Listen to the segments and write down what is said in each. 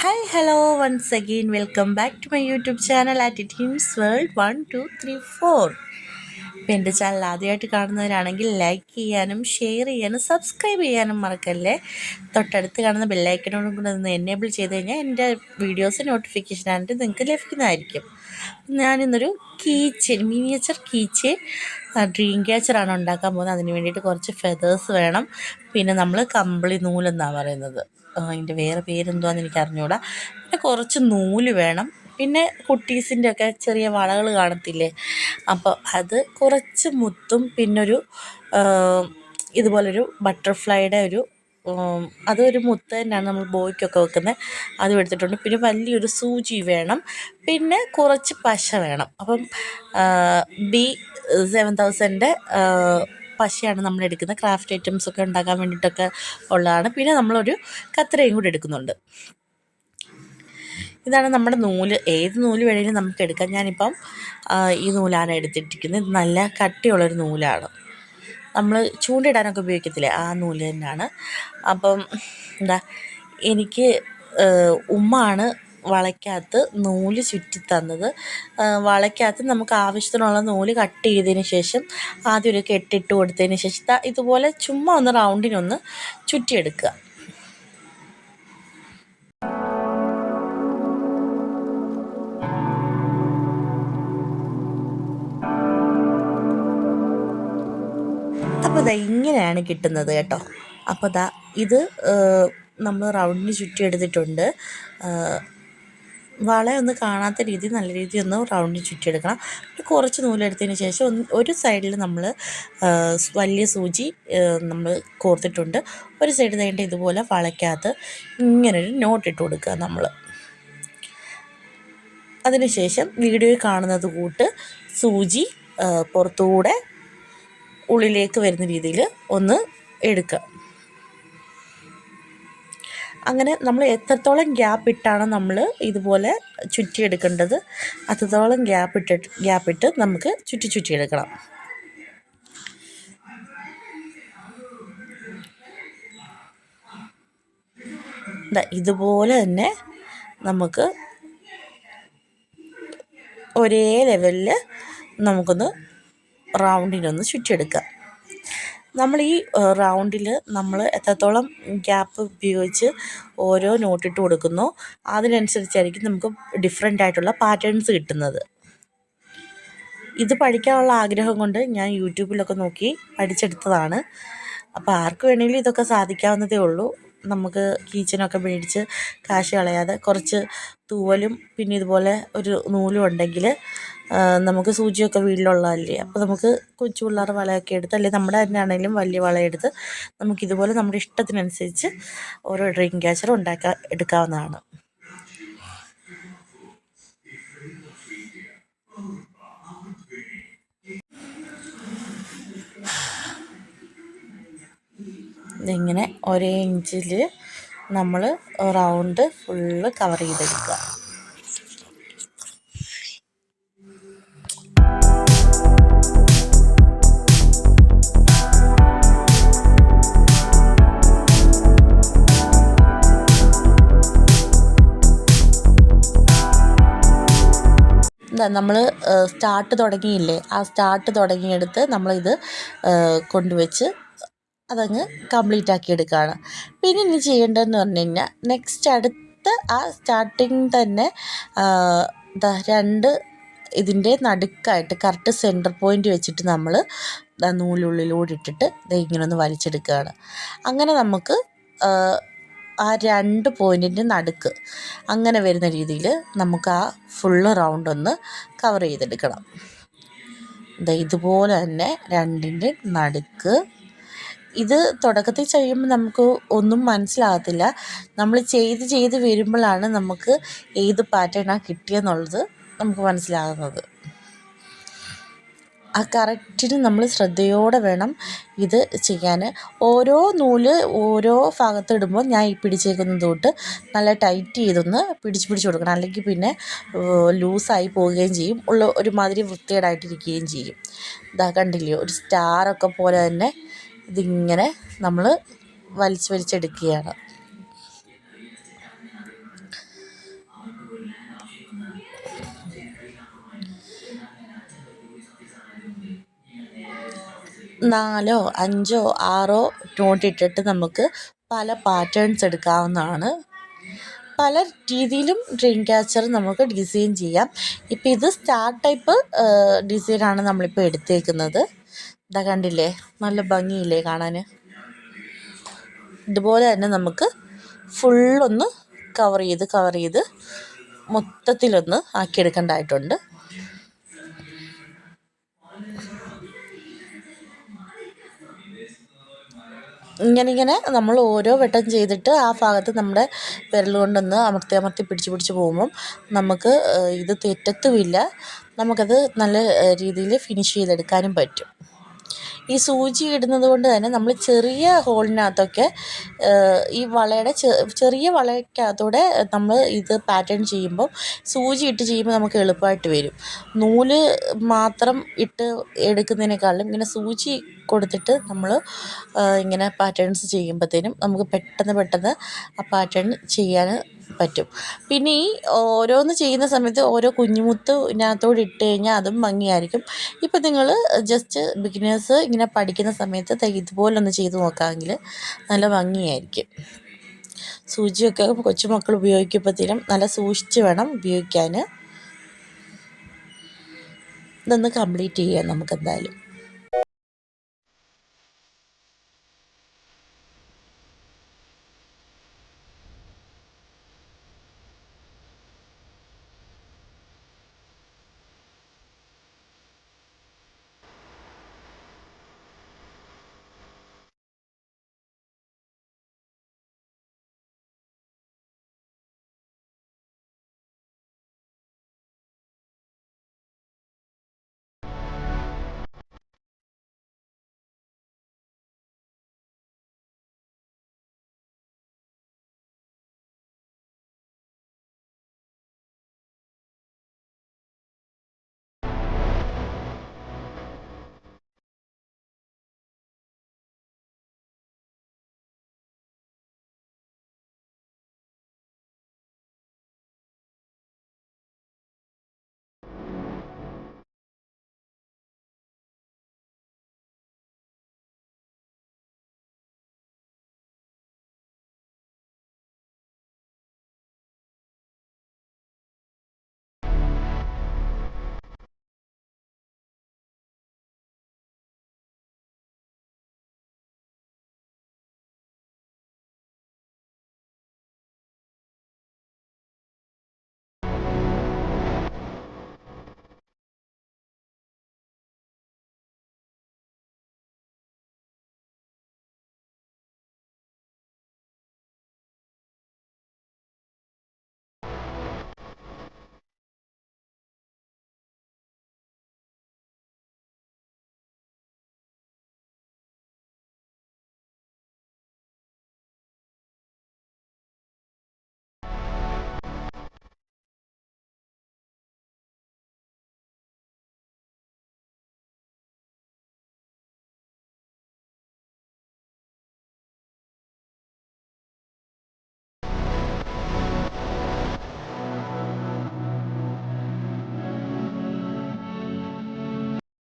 Hi, hello, once again, welcome back to my YouTube channel at Teams World 1, 2, 3, 4. അപ്പോൾ എൻ്റെ channel ആദ്യമായിട്ട് കാണുന്നവരാണെങ്കിൽ like ചെയ്യാനും ഷെയർ ചെയ്യാനും സബ്സ്ക്രൈബ് ചെയ്യാനും മറക്കല്ലേ. തൊട്ടടുത്ത് കാണുന്ന ബെല്ലൈക്കനോടും കൂടെ ഒന്ന് എനേബിൾ ചെയ്ത് കഴിഞ്ഞാൽ എൻ്റെ വീഡിയോസ് നോട്ടിഫിക്കേഷനായിട്ട് നിങ്ങൾക്ക് ലഭിക്കുന്നതായിരിക്കും. ഞാനിന്നൊരു മിനിയേച്ചർ കീച്ചെയിൻ ഡ്രീം ക്യാച്ചറാണ് ഉണ്ടാക്കാൻ പോകുന്നത്. അതിന് വേണ്ടിയിട്ട് കുറച്ച് ഫെതേഴ്സ് വേണം. പിന്നെ നമ്മൾ കമ്പിളി നൂലെന്നാണ് പറയുന്നത്. അതിൻ്റെ വേറെ പേരെന്തുവാന്ന് എനിക്ക് അറിഞ്ഞുകൂടാ. പിന്നെ കുറച്ച് നൂല് വേണം. പിന്നെ കുട്ടീസിൻ്റെ ഒക്കെ ചെറിയ വളകൾ കാണത്തില്ലേ, അപ്പോൾ അത് കുറച്ച് മുത്തും പിന്നൊരു ഇതുപോലൊരു ബട്ടർഫ്ലൈയുടെ അതൊരു മുത്ത് തന്നെയാണ് നമ്മൾ ബോയ്ക്കൊക്കെ വെക്കുന്നത്, അതും എടുത്തിട്ടുണ്ട്. പിന്നെ വലിയൊരു സൂചി വേണം. പിന്നെ കുറച്ച് പശ വേണം. അപ്പം B7000 പശയാണ് നമ്മൾ എടുക്കുന്നത്. ക്രാഫ്റ്റ് ഐറ്റംസ് ഒക്കെ ഉണ്ടാക്കാൻ വേണ്ടിയിട്ടൊക്കെ ഉള്ളതാണ്. പിന്നെ നമ്മളൊരു കത്രികയും കൂടി എടുക്കുന്നുണ്ട്. ഇതാണ് നമ്മുടെ നൂല്. ഏത് നൂല് വേണമെങ്കിലും നമുക്ക് എടുക്കാം. ഞാനിപ്പം ഈ നൂലാണ് എടുത്തിട്ടിരിക്കുന്നത്. ഇത് നല്ല കട്ടിയുള്ളൊരു നൂലാണ്. നമ്മൾ ചൂണ്ടിടാനൊക്കെ ഉപയോഗിക്കത്തില്ലേ, ആ നൂല് തന്നെയാണ്. അപ്പം എനിക്ക് ഉമ്മാണ് വളയ്ക്കകത്ത് നൂല് ചുറ്റി തന്നത്. വളയ്ക്കകത്ത് നമുക്ക് ആവശ്യത്തിനുള്ള നൂല് കട്ട് ചെയ്തതിന് ശേഷം ആദ്യം ഒരു കെട്ടിട്ട് കൊടുത്തതിന് ശേഷം ഇതുപോലെ ചുമ്മാ ഒന്ന് റൗണ്ടിനൊന്ന് ചുറ്റിയെടുക്കുക. അപ്പോൾ ഇങ്ങനെയാണ് കിട്ടുന്നത് കേട്ടോ. അപ്പോൾ ഇത് നമ്മൾ റൗണ്ടിന് ചുറ്റിയെടുത്തിട്ടുണ്ട്. വളയൊന്ന് കാണാത്ത രീതിയിൽ നല്ല രീതിയിൽ ഒന്ന് റൗണ്ടിൽ ചുറ്റിയെടുക്കണം. കുറച്ച് നൂലെടുത്തതിന് ശേഷം ഒരു സൈഡിൽ നമ്മൾ വലിയ സൂചി നമ്മൾ കോർത്തിട്ടുണ്ട്. ഒരു സൈഡ് തേണ്ട ഇതുപോലെ വളയ്ക്കകത്ത് ഇങ്ങനൊരു നോട്ടിട്ട് കൊടുക്കുക നമ്മൾ. അതിനുശേഷം വീഡിയോയിൽ കാണുന്നത് കൂട്ട് സൂചി പുറത്തുകൂടെ ഉള്ളിലേക്ക് വരുന്ന രീതിയിൽ ഒന്ന് എടുക്കുക. അങ്ങനെ നമ്മൾ എത്രത്തോളം ഗ്യാപ്പ് ഇട്ടാണ് നമ്മൾ ഇതുപോലെ ചുറ്റിയെടുക്കേണ്ടത്, അത്രത്തോളം ഗ്യാപ്പിട്ട് നമുക്ക് ചുറ്റിയെടുക്കണം. ഇതുപോലെ തന്നെ നമുക്ക് ഒരേ ലെവലിൽ നമുക്കൊന്ന് റൗണ്ടിനൊന്ന് ചുറ്റിയെടുക്കാം. നമ്മൾ ഈ റൗണ്ടിൽ നമ്മൾ എത്രത്തോളം ഗ്യാപ്പ് ഉപയോഗിച്ച് ഓരോ നോട്ടിട്ട് കൊടുക്കുന്നോ അതിനനുസരിച്ചായിരിക്കും നമുക്ക് ഡിഫറെൻ്റ് ആയിട്ടുള്ള പാറ്റേൺസ് കിട്ടുന്നത്. ഇത് പഠിക്കാനുള്ള ആഗ്രഹം കൊണ്ട് ഞാൻ യൂട്യൂബിലൊക്കെ നോക്കി പഠിച്ചെടുത്തതാണ്. അപ്പോൾ ആർക്ക് വേണമെങ്കിലും ഇതൊക്കെ സാധിക്കാവുന്നതേ ഉള്ളൂ. നമുക്ക് കിച്ചനൊക്കെ മേടിച്ച് കാശ് കളയാതെ കുറച്ച് തൂവലും പിന്നെ ഇതുപോലെ ഒരു നൂലും ഉണ്ടെങ്കിൽ നമുക്ക് സൂചിയൊക്കെ വീട്ടിലുള്ളതല്ലേ, അപ്പോൾ നമുക്ക് കൊച്ചു പിള്ളേരുടെ വളയൊക്കെ എടുത്ത്, അല്ലെങ്കിൽ നമ്മുടെ തന്നെ ആണെങ്കിലും വലിയ വളയെടുത്ത് നമുക്കിതുപോലെ നമ്മുടെ ഇഷ്ടത്തിനനുസരിച്ച് ഓരോ ഡ്രീം ക്യാച്ചർ എടുക്കാവുന്നതാണ്. ഇതിങ്ങനെ ഒരേ ഇഞ്ചിൽ നമ്മൾ റൗണ്ട് ഫുള്ള് കവർ ചെയ്തെടുക്കുക. നമ്മൾ സ്റ്റാർട്ട് തുടങ്ങിയില്ലേ, ആ സ്റ്റാർട്ട് തുടങ്ങിയെടുത്ത് നമ്മളിത് കൊണ്ടുവച്ച് അതങ്ങ് കംപ്ലീറ്റ് ആക്കി എടുക്കുകയാണ്. പിന്നെ ഇനി ചെയ്യേണ്ടതെന്ന് പറഞ്ഞു കഴിഞ്ഞാൽ നെക്സ്റ്റ് അടുത്ത ആ സ്റ്റാർട്ടിങ് തന്നെ രണ്ട് ഇതിൻ്റെ നടുക്കായിട്ട് കറക്റ്റ് സെൻറ്റർ പോയിൻ്റ് വെച്ചിട്ട് നമ്മൾ നൂലുള്ളിലൂടെ ഇട്ടിട്ട് ഇങ്ങനെ ഒന്ന് വലിച്ചെടുക്കുകയാണ്. അങ്ങനെ നമുക്ക് ആ രണ്ട് പോയിൻറ്റിൻ്റെ നടുക്ക് അങ്ങനെ വരുന്ന രീതിയിൽ നമുക്ക് ആ ഫുള്ള് റൗണ്ട് ഒന്ന് കവർ ചെയ്തെടുക്കണം. ഇതുപോലെ തന്നെ രണ്ടിൻ്റെ നടുക്ക്. ഇത് തുടക്കത്തിൽ ചെയ്യുമ്പോൾ നമുക്ക് ഒന്നും മനസ്സിലാകത്തില്ല. നമ്മൾ ചെയ്ത് വരുമ്പോഴാണ് നമുക്ക് ഏത് പാറ്റേണാണ് കിട്ടിയെന്നുള്ളത് നമുക്ക് മനസ്സിലാകുന്നത്. ആ കറക്റ്റിന് നമ്മൾ ശ്രദ്ധയോടെ വേണം ഇത് ചെയ്യാൻ. ഓരോ നൂല് ഓരോ ഭാഗത്ത് ഇടുമ്പോൾ ഞാൻ ഈ പിടിച്ചേക്കുന്നത് തൊട്ട് നല്ല ടൈറ്റ് ചെയ്തൊന്ന് പിടിച്ച് കൊടുക്കണം. അല്ലെങ്കിൽ പിന്നെ ലൂസായി പോവുകയും ചെയ്യും, ഒരുമാതിരി വൃത്തികേടായിട്ടിരിക്കുകയും ചെയ്യും. കണ്ടില്ലയോ, ഒരു സ്റ്റാറൊക്കെ പോലെ തന്നെ ഇതിങ്ങനെ നമ്മൾ വലിച്ചെടുക്കുകയാണ്. നാലോ അഞ്ചോ ആറോ നോട്ട് ഇട്ടിട്ട് നമുക്ക് പല പാറ്റേൺസ് എടുക്കാവുന്നതാണ്. പല രീതിയിലും ഡ്രീം ക്യാച്ചർ നമുക്ക് ഡിസൈൻ ചെയ്യാം. ഇപ്പം ഇത് സ്റ്റാർ ടൈപ്പ് ഡിസൈനാണ് നമ്മളിപ്പോൾ എടുത്തേക്കുന്നത്. ഇതാ കണ്ടില്ലേ, നല്ല ഭംഗിയില്ലേ കാണാൻ. ഇതുപോലെ തന്നെ നമുക്ക് ഫുള്ളൊന്ന് കവർ ചെയ്ത് മൊത്തത്തിലൊന്ന് ആക്കിയെടുക്കേണ്ടതായിട്ടുണ്ട്. ഇങ്ങനെ നമ്മൾ ഓരോ വട്ടം ചെയ്തിട്ട് ആ ഭാഗത്ത് നമ്മുടെ വിരൽ കൊണ്ടൊന്ന് അമർത്തി പിടിച്ച് പോകുമ്പം നമുക്ക് ഇത് തെറ്റത്തുമില്ല. നമുക്കത് നല്ല രീതിയിൽ ഫിനിഷ് ചെയ്തെടുക്കാനും പറ്റും. ഈ സൂചി ഇടുന്നത് കൊണ്ട് തന്നെ നമ്മൾ ചെറിയ ഹോളിനകത്തൊക്കെ ഈ വളയുടെ ചെറിയ വളയ്ക്കകത്തൂടെ നമ്മൾ ഇത് പാറ്റേൺ ചെയ്യുമ്പോൾ സൂചി ഇട്ട് ചെയ്യുമ്പോൾ നമുക്ക് എളുപ്പമായിട്ട് വരും. നൂല് മാത്രം ഇട്ട് എടുക്കുന്നതിനേക്കാളും ഇങ്ങനെ സൂചി കൊടുത്തിട്ട് നമ്മൾ ഇങ്ങനെ പാറ്റേൺസ് ചെയ്യുമ്പോഴത്തേനും നമുക്ക് പെട്ടെന്ന് ആ പാറ്റേൺ ചെയ്യാൻ പറ്റും. പിന്നെ ഈ ഓരോന്ന് ചെയ്യുന്ന സമയത്ത് ഓരോ കുഞ്ഞുമുത്ത് ഇതിനകത്തോട് ഇട്ട് കഴിഞ്ഞാൽ അതും ഭംഗിയായിരിക്കും. ഇപ്പം നിങ്ങൾ ജസ്റ്റ് ബിഗിനേഴ്സ് ഇങ്ങനെ പഠിക്കുന്ന സമയത്ത് ഇതുപോലൊന്ന് ചെയ്ത് നോക്കാമെങ്കിൽ നല്ല ഭംഗിയായിരിക്കും. സൂചിയൊക്കെ കൊച്ചുമക്കൾ ഉപയോഗിക്കുമ്പോഴത്തേനും നല്ല സൂക്ഷിച്ച് വേണം ഉപയോഗിക്കാൻ. ഇതൊന്ന് കംപ്ലീറ്റ് ചെയ്യാം നമുക്കെന്തായാലും.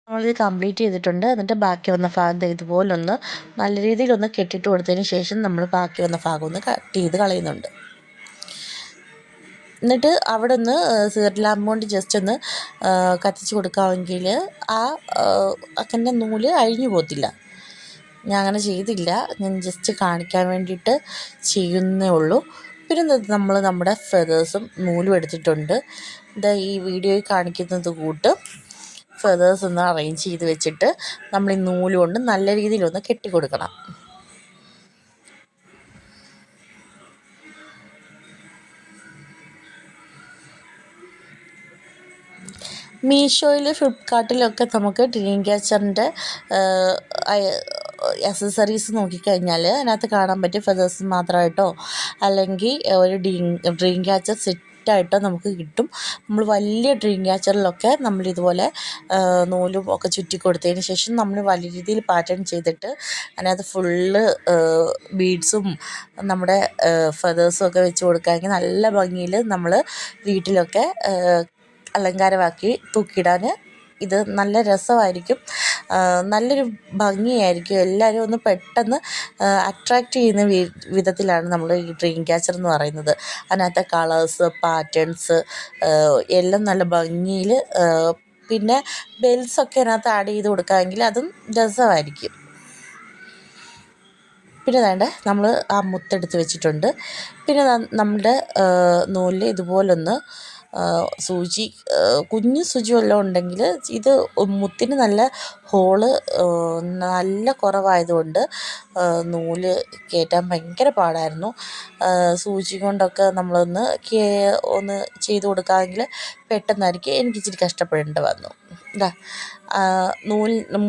നമ്മളിത് കംപ്ലീറ്റ് ചെയ്തിട്ടുണ്ട്. എന്നിട്ട് ബാക്കി വന്ന ഭാഗം ഇതുപോലൊന്ന് നല്ല രീതിയിലൊന്ന് കെട്ടിട്ട് കൊടുത്തതിന് ശേഷം നമ്മൾ ബാക്കി വന്ന ഭാഗം ഒന്ന് കട്ട് ചെയ്ത് കളയുന്നുണ്ട്. എന്നിട്ട് അവിടെ ഒന്ന് സിഗരറ്റ് ലാമ്പ് കൊണ്ട് ജസ്റ്റ് ഒന്ന് കത്തിച്ച് കൊടുക്കാമെങ്കിൽ ആ അതിൻ്റെ നൂല് അഴിഞ്ഞു പോകത്തില്ല. ഞാൻ അങ്ങനെ ചെയ്തില്ല, ഞാൻ ജസ്റ്റ് കാണിക്കാൻ വേണ്ടിയിട്ട് ചെയ്യുന്നേ ഉള്ളൂ. പിന്നെ നമ്മൾ നമ്മുടെ ഫെതേഴ്സും നൂലും എടുത്തിട്ടുണ്ട്. ഇത് ഈ വീഡിയോയിൽ കാണിക്കുന്നത് കൂട്ട് ഫെതേഴ്സ് ഒന്ന് അറേഞ്ച് ചെയ്ത് വെച്ചിട്ട് നമ്മൾ ഈ നൂല് കൊണ്ട് നല്ല രീതിയിലൊന്ന് കെട്ടിക്കൊടുക്കണം. മീഷോയിൽ ഫ്ലിപ്കാർട്ടിലൊക്കെ നമുക്ക് ഡ്രീം ക്യാച്ചറിൻ്റെ അക്സസറീസ് നോക്കിക്കഴിഞ്ഞാൽ അതിനകത്ത് കാണാൻ പറ്റും ഫെതേഴ്സ് മാത്രമായിട്ടോ അല്ലെങ്കിൽ ഒരു ഡ്രീം ക്യാച്ചർ സെറ്റ് സെറ്റായിട്ട് നമുക്ക് കിട്ടും. നമ്മൾ വലിയ ഡ്രീം ക്യാച്ചറിലൊക്കെ നമ്മളിതുപോലെ നൂലും ഒക്കെ ചുറ്റി കൊടുത്തതിന് ശേഷം നമ്മൾ വലിയ രീതിയിൽ പാറ്റേൺ ചെയ്തിട്ട് അതിനകത്ത് ഫുള്ള് ബീഡ്സും നമ്മുടെ ഫെതേഴ്സും ഒക്കെ വെച്ച് കൊടുക്കുകയാണെങ്കിൽ നല്ല ഭംഗിയിൽ നമ്മൾ വീട്ടിലൊക്കെ അലങ്കാരമാക്കി തൂക്കിയിടാൻ ഇത് നല്ല രസമായിരിക്കും. നല്ലൊരു ഭംഗിയായിരിക്കും. എല്ലാവരും ഒന്ന് പെട്ടെന്ന് അട്രാക്റ്റ് ചെയ്യുന്ന വിധത്തിലാണ് നമ്മൾ ഈ ഡ്രീം ക്യാച്ചർ എന്ന് പറയുന്നത്. അതിനകത്തെ കളേഴ്സ്, പാറ്റേൺസ് എല്ലാം നല്ല ഭംഗിയിൽ, പിന്നെ ബെൽസൊക്കെ അതിനകത്ത് ആഡ് ചെയ്ത് കൊടുക്കുകയാണെങ്കിൽ അതും രസമായിരിക്കും. പിന്നെ വേണ്ട നമ്മൾ ആ മുത്തെടുത്ത് വെച്ചിട്ടുണ്ട്. പിന്നെ നമ്മുടെ നൂലിൽ ഇതുപോലൊന്ന് സൂചി, കുഞ്ഞു സൂചി വല്ലതും ഉണ്ടെങ്കിൽ, ഇത് മുത്തിന് നല്ല ഹോള് നല്ല കുറവായതുകൊണ്ട് നൂല് കയറ്റാൻ ഭയങ്കര പാടായിരുന്നു. സൂചി കൊണ്ടൊക്കെ നമ്മളൊന്ന് ചെയ്ത് കൊടുക്കാമെങ്കിൽ പെട്ടെന്നായിരിക്കും. എനിക്കിച്ചിരി കഷ്ടപ്പെടേണ്ടി വന്നു. ഇതാ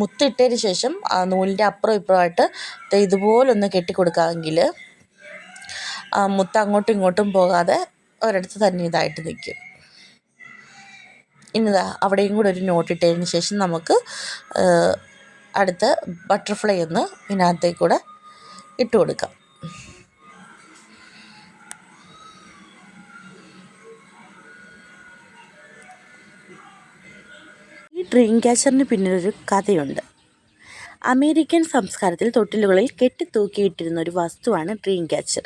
മുത്തിട്ടതിന് ശേഷം നൂലിൻ്റെ അപ്പുറം ഇപ്പുറമായിട്ട് ഇതുപോലൊന്ന് കെട്ടിക്കൊടുക്കാമെങ്കിൽ മുത്ത് അങ്ങോട്ടും ഇങ്ങോട്ടും പോകാതെ ഒരിടത്ത് തന്നെ ഇതായിട്ട് നിൽക്കും. ഇനിതാ അവിടെയും കൂടെ ഒരു നോട്ട് ഇട്ടതിന് ശേഷം നമുക്ക് അടുത്ത ബട്ടർഫ്ലൈ ഒന്ന് ഇതിനകത്തേക്ക് കൂടെ ഇട്ട് കൊടുക്കാം. ഈ ഡ്രീം ക്യാച്ചറിന് പിന്നിലൊരു കഥയുണ്ട്. അമേരിക്കൻ സംസ്കാരത്തിൽ തൊട്ടിലുകളിൽ കെട്ടിത്തൂക്കിയിട്ടിരുന്ന ഒരു വസ്തുവാണ് ഡ്രീം ക്യാച്ചർ.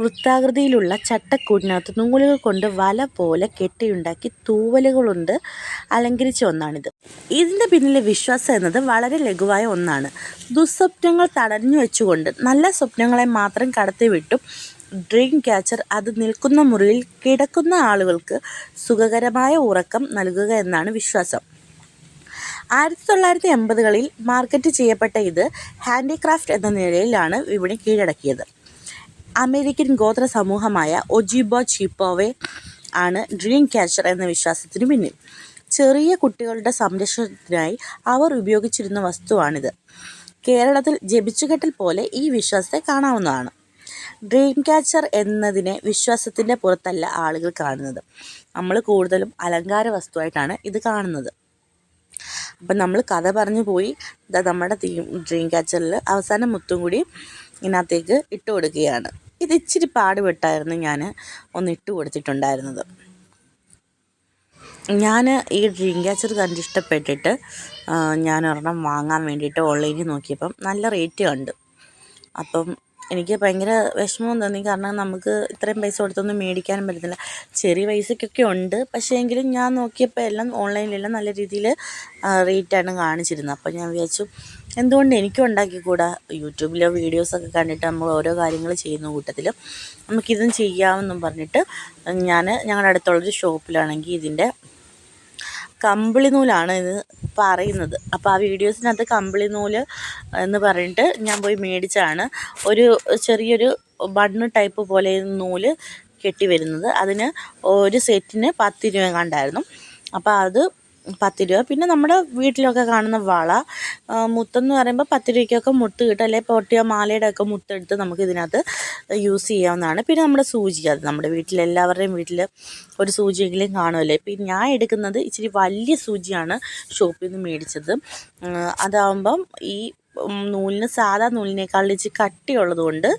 വൃത്താകൃതിയിലുള്ള ചട്ടക്കൂടിനകത്ത് നൂലുകൾ കൊണ്ട് വല പോലെ കെട്ടിയുണ്ടാക്കി തൂവലുകളുണ്ട് അലങ്കരിച്ച ഒന്നാണിത്. ഇതിൻ്റെ പിന്നിലെ വിശ്വാസം എന്നത് വളരെ ലഘുവായ ഒന്നാണ്. ദുസ്വപ്നങ്ങൾ തടഞ്ഞു വെച്ചുകൊണ്ട് നല്ല സ്വപ്നങ്ങളെ മാത്രം കടത്തിവിട്ടും ഡ്രീം ക്യാച്ചർ അത് നിൽക്കുന്ന മുറിയിൽ കിടക്കുന്ന ആളുകൾക്ക് സുഖകരമായ ഉറക്കം നൽകുക എന്നാണ് വിശ്വാസം. 1980കളിൽ മാർക്കറ്റ് ചെയ്യപ്പെട്ട ഇത് ഹാൻഡിക്രാഫ്റ്റ് എന്ന നിലയിലാണ് വിപണി കീഴടക്കിയത്. അമേരിക്കൻ ഗോത്ര സമൂഹമായ ഒജീബോ ചിപ്പോവെ ആണ് ഡ്രീം ക്യാച്ചർ എന്ന വിശ്വാസത്തിന് പിന്നിൽ. ചെറിയ കുട്ടികളുടെ സംരക്ഷണത്തിനായി അവർ ഉപയോഗിച്ചിരുന്ന വസ്തുവാണിത്. കേരളത്തിൽ ജപിച്ചുകെട്ടൽ പോലെ ഈ വിശ്വാസത്തെ കാണാവുന്നതാണ്. ഡ്രീം ക്യാച്ചർ എന്നതിനെ വിശ്വാസത്തിൻ്റെ പുറത്തല്ല ആളുകൾ കാണുന്നത്. നമ്മൾ കൂടുതലും അലങ്കാര വസ്തുവായിട്ടാണ് ഇത് കാണുന്നത്. അപ്പം നമ്മൾ കഥ പറഞ്ഞു പോയി. നമ്മുടെ ഡ്രീം ക്യാച്ചറിൽ അവസാനം മുത്തും കൂടി ഇതിനകത്തേക്ക് ഇട്ട് കൊടുക്കുകയാണ്. ഇത് ഇച്ചിരി പാടുപെട്ടായിരുന്നു ഞാൻ ഒന്ന് ഇട്ട് കൊടുത്തിട്ടുണ്ടായിരുന്നത്. ഞാൻ ഈ ഡ്രീം ക്യാച്ചർ കണ്ടിഷ്ടപ്പെട്ടിട്ട് ഞാൻ ഒരെണ്ണം വാങ്ങാൻ വേണ്ടിയിട്ട് ഓൺലൈനിൽ നോക്കിയപ്പം നല്ല റേറ്റ് കണ്ടു. അപ്പം എനിക്ക് ഭയങ്കര വിഷമവും തോന്നി. കാരണം നമുക്ക് ഇത്രയും പൈസ കൊടുത്തൊന്നും മേടിക്കാനും പറ്റത്തില്ല. ചെറിയ പൈസയ്ക്കൊക്കെ ഉണ്ട്. പക്ഷേ എങ്കിലും ഞാൻ നോക്കിയപ്പോൾ എല്ലാം ഓൺലൈനിലെല്ലാം നല്ല രീതിയിൽ റേറ്റാണ് കാണിച്ചിരുന്നത്. അപ്പോൾ ഞാൻ വിചാരിച്ചു എന്തുകൊണ്ട് എനിക്കും ഉണ്ടാക്കിക്കൂടാ. യൂട്യൂബിലോ വീഡിയോസൊക്കെ കണ്ടിട്ട് നമ്മൾ ഓരോ കാര്യങ്ങൾ ചെയ്യുന്ന കൂട്ടത്തിൽ നമുക്കിതും ചെയ്യാമെന്നും പറഞ്ഞിട്ട് ഞങ്ങളുടെ അടുത്തുള്ളൊരു ഷോപ്പിലാണെങ്കിൽ ഇതിൻ്റെ കമ്പിളി നൂലാണ് ഇത് പറയുന്നത്. അപ്പോൾ ആ വീഡിയോസിനകത്ത് കമ്പിളി നൂല് എന്ന് പറഞ്ഞിട്ട് ഞാൻ പോയി മേടിച്ചാണ്. ഒരു ചെറിയൊരു ബണ്ണ് ടൈപ്പ് പോലെ നൂല് കെട്ടി വരുന്നത്. അതിന് ഒരു സെറ്റിന് 10 രൂപ കണ്ടായിരുന്നു. അപ്പോൾ അത് 10 രൂപ. പിന്നെ നമ്മുടെ വീട്ടിലൊക്കെ കാണുന്ന വള, മുത്തെന്ന് പറയുമ്പോൾ 10 രൂപയ്ക്കൊക്കെ മുത്ത് കിട്ടും. അല്ലെങ്കിൽ പൊട്ടിയ മാലയുടെ ഒക്കെ മുത്തെടുത്ത് നമുക്ക് ഇതിനകത്ത് യൂസ് ചെയ്യാവുന്നതാണ്. പിന്നെ നമ്മുടെ സൂചി, അത് നമ്മുടെ വീട്ടിലെല്ലാവരുടെയും വീട്ടിൽ ഒരു സൂചിയെങ്കിലും കാണുമല്ലേ. പിന്നെ ഞാൻ എടുക്കുന്നത് ഇച്ചിരി വലിയ സൂചിയാണ് ഷോപ്പിൽ നിന്ന് മേടിച്ചത്. അതാകുമ്പം ഈ നൂലിന് സാധാ നൂലിനേക്കാൾ ഇച്ചിരി കട്ടിയുള്ളത് കൊണ്ട്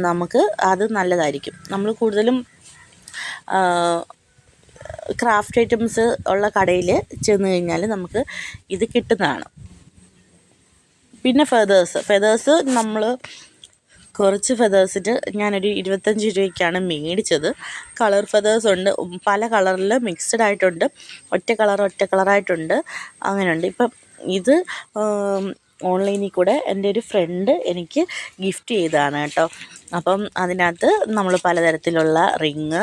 നമുക്ക് അത് നല്ലതായിരിക്കും. നമ്മൾ കൂടുതലും ക്രാഫ്റ്റ് ഐറ്റംസ് ഉള്ള കടയിൽ ചെന്ന് കഴിഞ്ഞാൽ നമുക്ക് ഇത് കിട്ടുന്നതാണ്. പിന്നെ ഫെതേഴ്സ് നമ്മൾ കുറച്ച് ഫെതേഴ്സിന് ഞാനൊരു 25 രൂപയ്ക്കാണ് മേടിച്ചത്. കളർ ഫെതേഴ്സ് ഉണ്ട്, പല കളറിൽ മിക്സ്ഡ് ആയിട്ടുണ്ട്, ഒറ്റ കളറായിട്ടുണ്ട്, അങ്ങനെയുണ്ട്. ഇപ്പം ഇത് ഓൺലൈനിൽ കൂടെ എൻ്റെ ഒരു ഫ്രണ്ട് എനിക്ക് ഗിഫ്റ്റ് ചെയ്തതാണ് കേട്ടോ. അപ്പം അതിനകത്ത് നമ്മൾ പലതരത്തിലുള്ള റിങ്,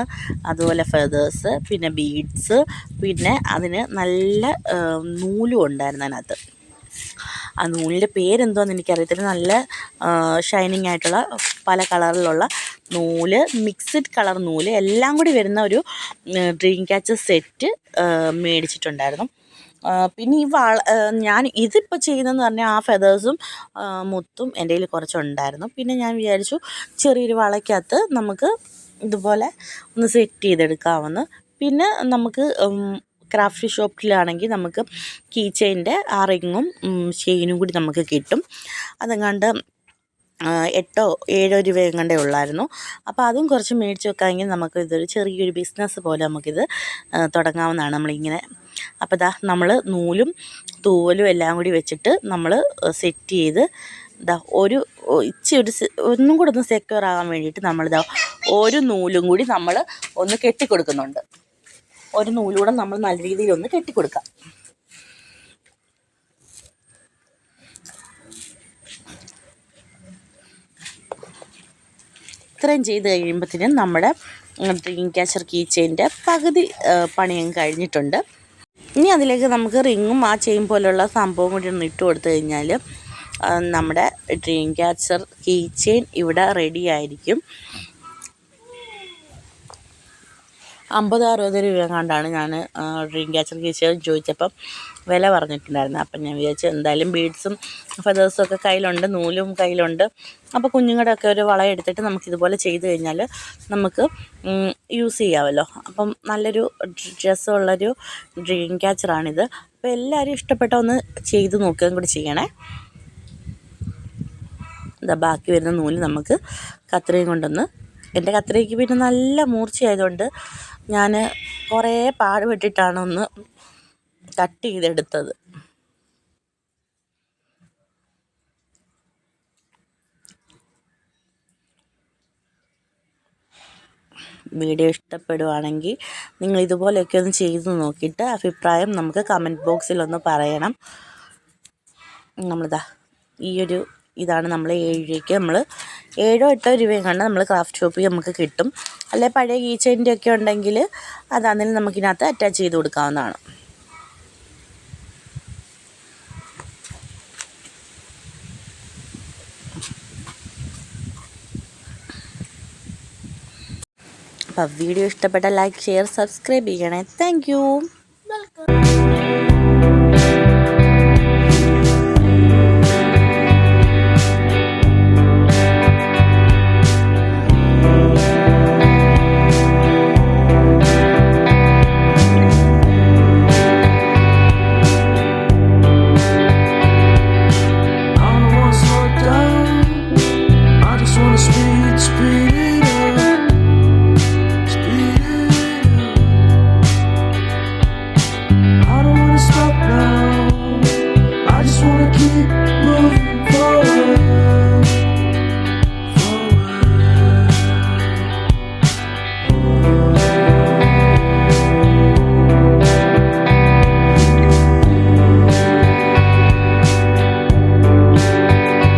അതുപോലെ ഫെതേഴ്സ്, പിന്നെ ബീഡ്സ്, പിന്നെ അതിന് നല്ല നൂലും ഉണ്ടായിരുന്നു അതിനകത്ത്. ആ നൂലിൻ്റെ പേരെന്തോന്ന് എനിക്കറിയത്തില്ല. നല്ല ഷൈനിങ് ആയിട്ടുള്ള പല കളറിലുള്ള നൂല്, മിക്സ്ഡ് കളർ നൂല് എല്ലാം കൂടി വരുന്ന ഒരു ഡ്രീം ക്യാച്ചർ സെറ്റ് മേടിച്ചിട്ടുണ്ടായിരുന്നു. പിന്നെ ഞാൻ ഇതിപ്പോൾ ചെയ്യുന്നതെന്ന് പറഞ്ഞാൽ ആ ഫെതേഴ്സും മുത്തും എൻ്റെ കയ്യിൽ കുറച്ചുണ്ടായിരുന്നു. പിന്നെ ഞാൻ വിചാരിച്ചു ചെറിയൊരു വളയ്ക്കകത്ത് നമുക്ക് ഇതുപോലെ ഒന്ന് സെറ്റ് ചെയ്തെടുക്കാവുന്ന. പിന്നെ നമുക്ക് ക്രാഫ്റ്റ് ഷോപ്പിലാണെങ്കിൽ നമുക്ക് കീ ചെയിൻ്റെ ആ റിങ്ങും ചെയിനും കൂടി നമുക്ക് കിട്ടും. അതെങ്ങാണ്ട് 8-7 രൂപ എങ്ങാണ്ടേ ഉള്ളായിരുന്നു. അപ്പോൾ അതും കുറച്ച് മേടിച്ച് വെക്കാമെങ്കിൽ നമുക്ക് ഇതൊരു ചെറിയൊരു ബിസിനസ് പോലെ നമുക്കിത് തുടങ്ങാവുന്നതാണ്. നമ്മളിങ്ങനെ അപ്പോൾ ഇതാ നമ്മൾ നൂലും തൂവലും എല്ലാം കൂടി വെച്ചിട്ട് നമ്മൾ സെറ്റ് ചെയ്ത് ഇതാ ഒന്നും കൂടെ ഒന്ന് സെക്യൂർ ആകാൻ വേണ്ടിയിട്ട് നമ്മളിതാ ഒരു നൂലും കൂടി നമ്മൾ ഒന്ന് കെട്ടിക്കൊടുക്കുന്നുണ്ട്. ഒരു നൂലൂടെ നമ്മൾ നല്ല രീതിയിൽ ഒന്ന് കെട്ടിക്കൊടുക്കാം. ഇത്രയും ചെയ്ത് കഴിയുമ്പോഴത്തേനും നമ്മുടെ ഡ്രീം ക്യാച്ചർ കീ ചെയിൻ്റെ പകുതി പണിയും കഴിഞ്ഞിട്ടുണ്ട്. ഇനി അതിലേക്ക് നമുക്ക് റിങ്ങും ആ ചെയിൻ പോലുള്ള സംഭവം കൂടി ഒന്ന് ഇട്ട് കൊടുത്തു കഴിഞ്ഞാൽ നമ്മുടെ ഡ്രീം ക്യാച്ചർ കീ ചെയിൻ ഇവിടെ റെഡി ആയിരിക്കും. 50-60 രൂപ കണ്ടാണ് ഞാൻ ഡ്രീം ക്യാച്ചർ കീ ചെയിൻ ചോദിച്ചപ്പം വില പറഞ്ഞിട്ടുണ്ടായിരുന്നു. അപ്പം ഞാൻ വിചാരിച്ചു എന്തായാലും ബീഡ്സും ഫെതേഴ്സും ഒക്കെ കയ്യിലുണ്ട്, നൂലും കയ്യിലുണ്ട്. അപ്പോൾ കുഞ്ഞുങ്ങളുടെ ഒക്കെ ഒരു വള എടുത്തിട്ട് നമുക്കിതുപോലെ ചെയ്ത് കഴിഞ്ഞാൽ നമുക്ക് യൂസ് ചെയ്യാമല്ലോ. അപ്പം നല്ലൊരു രസമുള്ളൊരു ഡ്രീം ക്യാച്ചറാണിത്. അപ്പോൾ എല്ലാവരും ഇഷ്ടപ്പെട്ട ഒന്ന് ചെയ്ത് നോക്കുകയും കൂടി ചെയ്യണേ. ഇതാ ബാക്കി വരുന്ന നൂല് നമുക്ക് കത്രികയും കൊണ്ടൊന്ന്, എൻ്റെ കത്രികയ്ക്ക് പിന്നെ നല്ല മൂർച്ചയായതുകൊണ്ട് ഞാൻ കുറേ പാടുപെട്ടിട്ടാണ് ഒന്ന് കട്ട് ചെയ്തെടുത്തത്. വീഡിയോ ഇഷ്ടപ്പെടുവാണെങ്കിൽ നിങ്ങൾ ഇതുപോലെയൊക്കെ ഒന്ന് ചെയ്ത് നോക്കിയിട്ട് അഭിപ്രായം നമുക്ക് കമൻറ്റ് ബോക്സിലൊന്ന് പറയണം. നമ്മളിതാ ഇതാണ് നമ്മൾ 7 രൂപയ്ക്ക് നമ്മൾ 7-8 രൂപയും കണ്ട് നമ്മൾ ക്രാഫ്റ്റ് ഷോപ്പിൽ നമുക്ക് കിട്ടും. അല്ലെ പഴയ കീ ചെയിൻ്റെ ഒക്കെ ഉണ്ടെങ്കിൽ അതാണെങ്കിലും നമുക്കിതിനകത്ത് അറ്റാച്ച് ചെയ്ത് കൊടുക്കാവുന്നതാണ്. അപ്പോൾ വീഡിയോ ഇഷ്ടപ്പെട്ട ലൈക്ക്, ഷെയർ, സബ്സ്ക്രൈബ് ചെയ്യണേ. Thank you. I just wanna speak